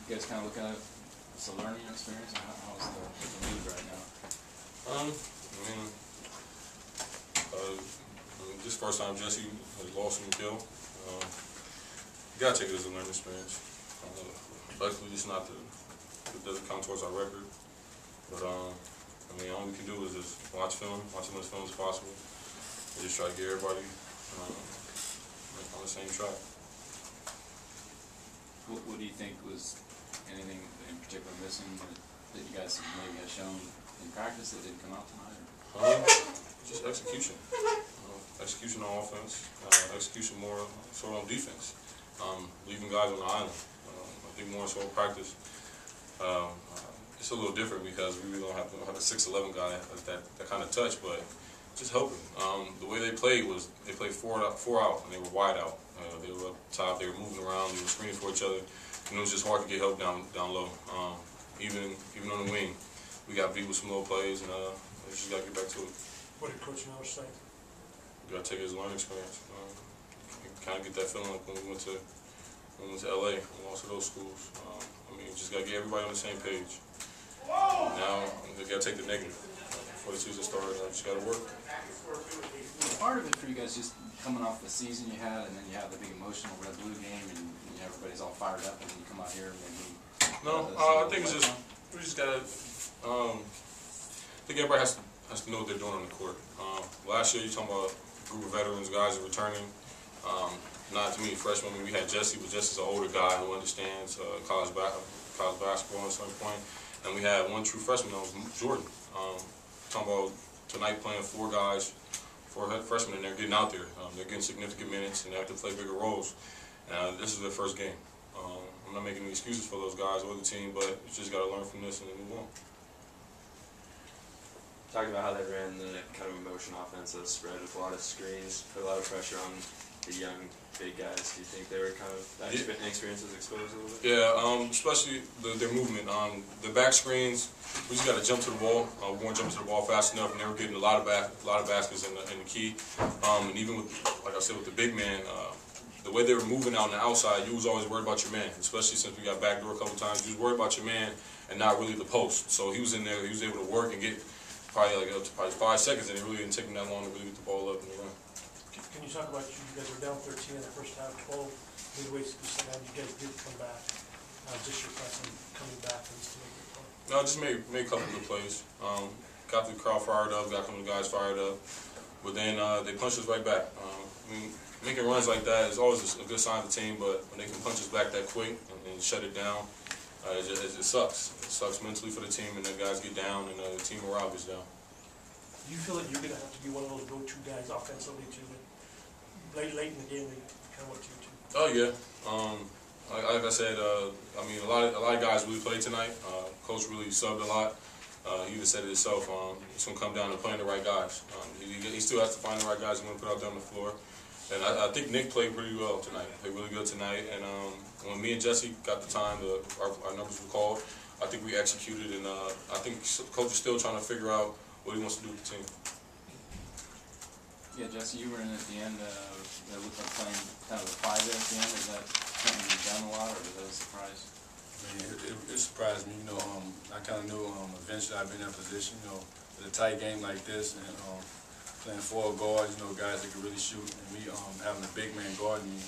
You guys kind of look at it as a learning experience? How's the league right now? This first time Jesse has lost in the kill. You gotta take it as a learning experience. Luckily, it's not it doesn't count towards our record. But all we can do is just watch as much film as possible, and just try to get everybody on the same track. What do you think was anything in particular missing that you guys maybe have shown in practice that didn't come out tonight? Just execution. Execution on offense, execution more so on defense. Leaving guys on the island. I think more so in practice. It's a little different because we really don't have a 6'11" guy that kind of touch, but just helping. The way they played was they played four out, and they were wide out. They were up top, they were moving around, they were screening for each other, and it was just hard to get help down low. Even on the wing, we got beat with some low plays, and we just got to get back to it. What did Coach Miller say? You got to take it as a learning experience. Kind of get that feeling like when we went to LA, we lost to those schools. Just got to get everybody on the same page. Now we got to take the negative before the season started. I just got to work. Part of it for you guys just coming off the season you had, and then you have the big emotional red-blue game, and everybody's all fired up, and then you come out here and maybe. No, I think it's just we just got to. I think everybody has to know what they're doing on the court. Last year, you're talking about a group of veterans, guys that are returning. Not too many freshmen. We had Jesse, but Jesse's an older guy who understands college basketball at some point. And we had one true freshman, that was Jordan. Talking about tonight playing four freshmen, and they're getting out there. They're getting significant minutes, and they have to play bigger roles. This is their first game. I'm not making any excuses for those guys or the team, but you just got to learn from this and then move on. Talking about how they ran the kind of motion offense that spread with a lot of screens, put a lot of pressure on the young, big guys. Do you think they were kind of, that experience was exposed a little bit? Yeah, especially their movement. The back screens, we just got to jump to the ball. We weren't jumping to the ball fast enough, and they were getting a lot of baskets in the key. And even with, like I said, with the big man, the way they were moving out on the outside, you was always worried about your man, especially since we got backdoor a couple times. You was worried about your man and not really the post. So he was in there, he was able to work and get probably up to 5 seconds, and it really didn't take him that long to really get the ball up and run. Can you talk about you guys were down 13 in the first half, 12 midway through the second half. You guys did come back. Just your pressing coming back and just to make it fun. No, just made a couple good plays. Got the crowd fired up, got some of the guys fired up, but then they punched us right back. Making runs like that is always a good sign of the team, but when they can punch us back that quick and shut it down, it sucks. It sucks mentally for the team, and the guys get down, and the team morale gets down. Do you feel that you're going to have to be one of those go-to guys offensively too? Late in the game, they kind of want you to. Oh yeah. Like I said, a lot of guys really played tonight. Coach really subbed a lot. He even said it himself. It's going to come down to playing the right guys. He still has to find the right guys he's going to put out there on the floor. And I think Nick played pretty well tonight. Played really good tonight. And when me and Jesse got the time, our numbers were called. I think we executed, and I think Coach is still trying to figure out what he wants to do with the team. Yeah, Jesse, you were in at the end. It looked like playing kind of a 5 there at the end. Is that something you've done a lot, or was that a surprise? It surprised me. I kind of knew eventually I'd be in that position. With a tight game like this, and playing 4 guards, guys that can really shoot, and me having a big man guarding me,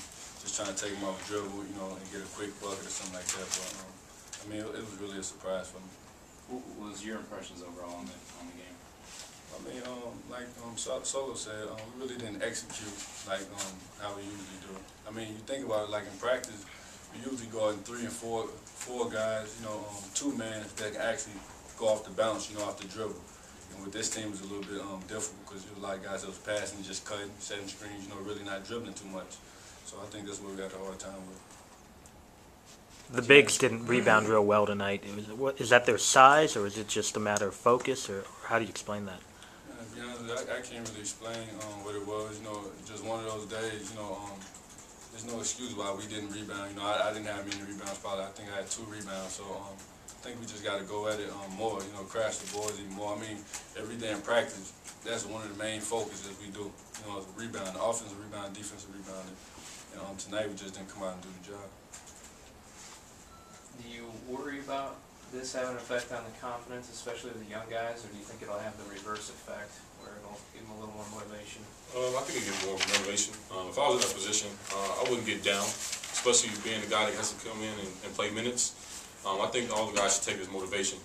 just trying to take him off the dribble, and get a quick bucket or something like that. But it was really a surprise for me. What was your impressions overall on the game? Like Solo said, we really didn't execute like how we usually do. You think about it, like in practice, we usually go in 3 and 4 guys, 2 men that can actually go off the bounce, off the dribble. And with this team, it's a little bit difficult because there's a lot of guys that was passing, just cutting, setting screens, really not dribbling too much. So I think that's what we got a hard time with. The bigs didn't rebound real well tonight. Is that their size, or is it just a matter of focus, or how do you explain that? To be honest, I can't really explain what it was. Just one of those days. There's no excuse why we didn't rebound. I didn't have many rebounds. Probably I think I had 2 rebounds. So I think we just got to go at it more. Crash the boards even more. Every day in practice, that's one of the main focuses we do. Rebound, offensive rebound, defensive rebounding. And tonight we just didn't come out and do the job. Do you this have an effect on the confidence, especially of the young guys, or do you think it'll have the reverse effect, where it'll give them a little more motivation? I think it gives more motivation. If I was in that position, I wouldn't get down, especially being the guy that has to come in and play minutes. I think all the guys should take this motivation.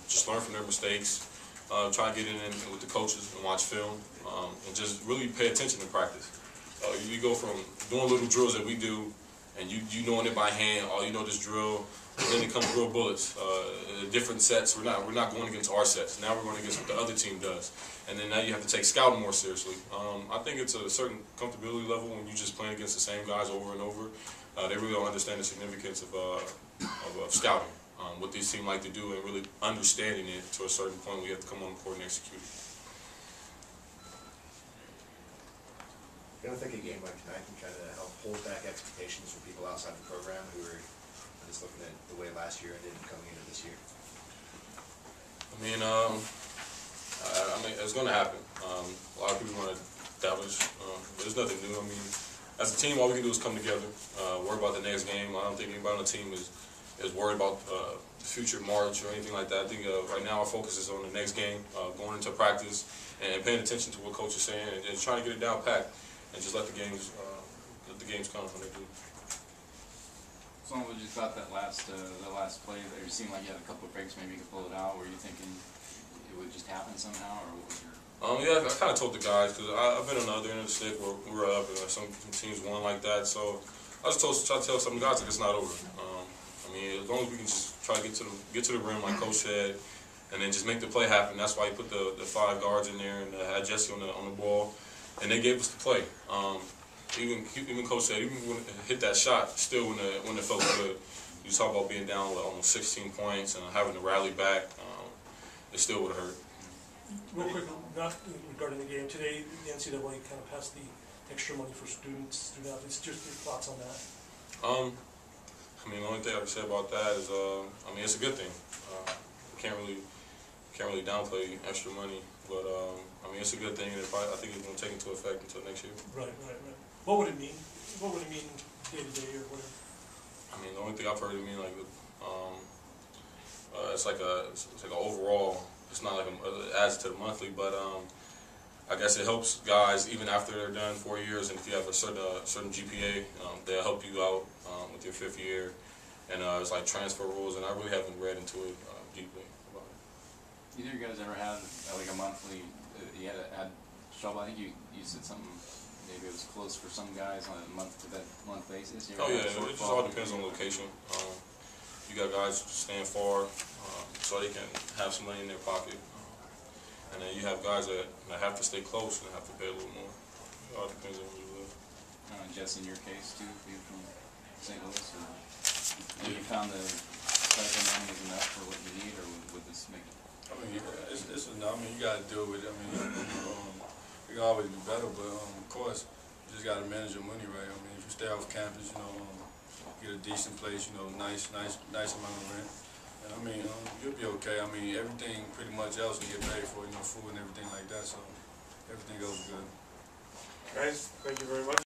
Just learn from their mistakes, try to get in with the coaches and watch film, and just really pay attention to practice. You go from doing little drills that we do, and you knowing it by hand, all you know this drill, and then it comes real bullets, different sets. We're not going against our sets. Now we're going against what the other team does, and then now you have to take scouting more seriously. I think it's a certain comfortability level when you're just playing against the same guys over and over. They really don't understand the significance of scouting, what these teams like to do, and really understanding it to a certain point where you have to come on the court and execute it. You don't think a game like tonight can kind of help hold back expectations from people outside the program who are just looking at the way last year ended and coming into this year? I mean, it's going to happen. A lot of people want to doubt us. There's nothing new. I mean, as a team, all we can do is come together, worry about the next game. I don't think anybody on the team is worried about the future March or anything like that. I think right now our focus is on the next game, going into practice and paying attention to what coach is saying and trying to get it down packed and just let the games come when they do. So we just thought that last play there, it seemed like you had a couple of breaks, maybe you could pull it out. Were you thinking it would just happen somehow, or what was your? Yeah, I kind of told the guys, because I've been on the other end of the stick where we were up and some teams won like that. So I just try to tell some guys that it's not over. I mean, as long as we can just try to get to the rim, like Coach said, and then just make the play happen. That's why he put the 5 guards in there and had Jesse on the ball, and they gave us the play. Even Coach said, even when it hit that shot, still when it felt good. You talk about being down like almost 16 points and having to rally back, it still would have hurt. Real quick, not regarding the game today, the NCAA kind of passed the extra money for student athletes. Just your thoughts on that? I mean, the only thing I can say about that is, I mean, it's a good thing. Can't really downplay extra money, but I mean, it's a good thing, and I think it's going to take into effect until next year. Right. What would it mean? What would it mean day to day or whatever? I mean, the only thing I've heard it mean like, it's like an overall. It's not like it adds to the monthly, but I guess it helps guys even after they're done 4 years, and if you have a certain GPA, they'll help you out with your 5th year, and it's like transfer rules, and I really haven't read into it deeply about it. Either of you guys ever had like a monthly? You had trouble. I think you said something. Maybe it was close for some guys on a month basis. Oh yeah, it just all depends on location. You got guys staying far, so they can have some money in their pocket, and then you have guys that have to stay close and have to pay a little more. It all depends on where you live. Jesse, in your case too, being from St. Louis, or you found the stipend money is enough for what you need, or would this make it? I mean, it's enough. I mean, you got to deal with it. I mean, it can always be better, but of course, you just got to manage your money right. I mean, if you stay off campus, get a decent place, nice amount of rent, and I mean, you'll be okay. I mean, everything pretty much else you get paid for, food and everything like that. So everything goes good. Guys, thank you very much.